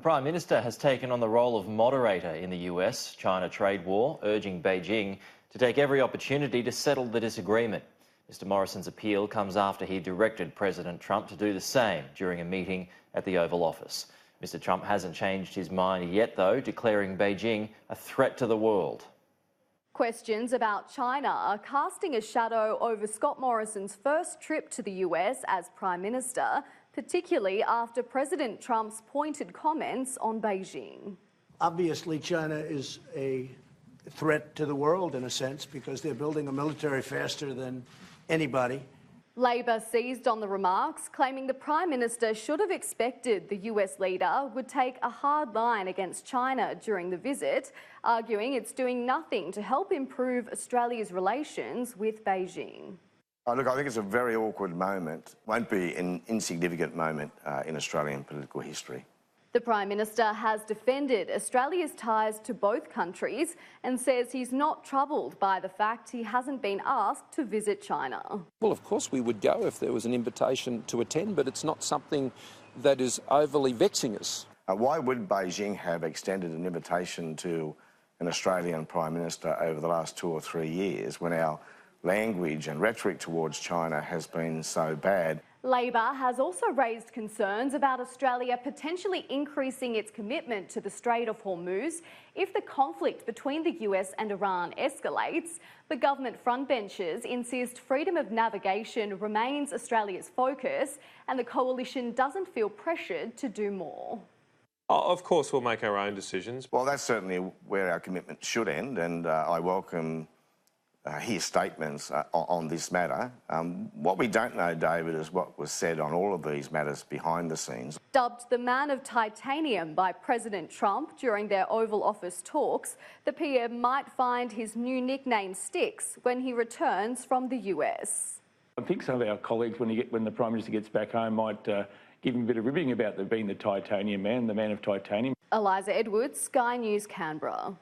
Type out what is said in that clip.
Prime Minister has taken on the role of moderator in the US-China trade war, urging Beijing to take every opportunity to settle the disagreement. Mr Morrison's appeal comes after he directed President Trump to do the same during a meeting at the Oval Office. Mr Trump hasn't changed his mind yet, though, declaring Beijing a threat to the world. Questions about China are casting a shadow over Scott Morrison's first trip to the US as Prime Minister, particularly after President Trump's pointed comments on Beijing. Obviously, China is a threat to the world in a sense because they're building a military faster than anybody. Labor seized on the remarks, claiming the Prime Minister should have expected the US leader would take a hard line against China during the visit, arguing it's doing nothing to help improve Australia's relations with Beijing. Look, I think it's a very awkward moment. Won't be an insignificant moment in Australian political history. The Prime Minister has defended Australia's ties to both countries and says he's not troubled by the fact he hasn't been asked to visit China. Well, of course we would go if there was an invitation to attend, but it's not something that is overly vexing us. Why would Beijing have extended an invitation to an Australian Prime Minister over the last 2 or 3 years when our language and rhetoric towards China has been so bad? Labor has also raised concerns about Australia potentially increasing its commitment to the Strait of Hormuz if the conflict between the US and Iran escalates. But government frontbenchers insist freedom of navigation remains Australia's focus and the coalition doesn't feel pressured to do more. Of course, we'll make our own decisions. Well, that's certainly where our commitment should end, and I welcome his statements on this matter. What we don't know, David, is what was said on all of these matters behind the scenes. Dubbed the man of titanium by President Trump during their Oval Office talks, the PM might find his new nickname sticks when he returns from the US. I think some of our colleagues, when the Prime Minister gets back home, might give him a bit of ribbing about being the titanium man, the man of titanium. Eliza Edwards, Sky News, Canberra.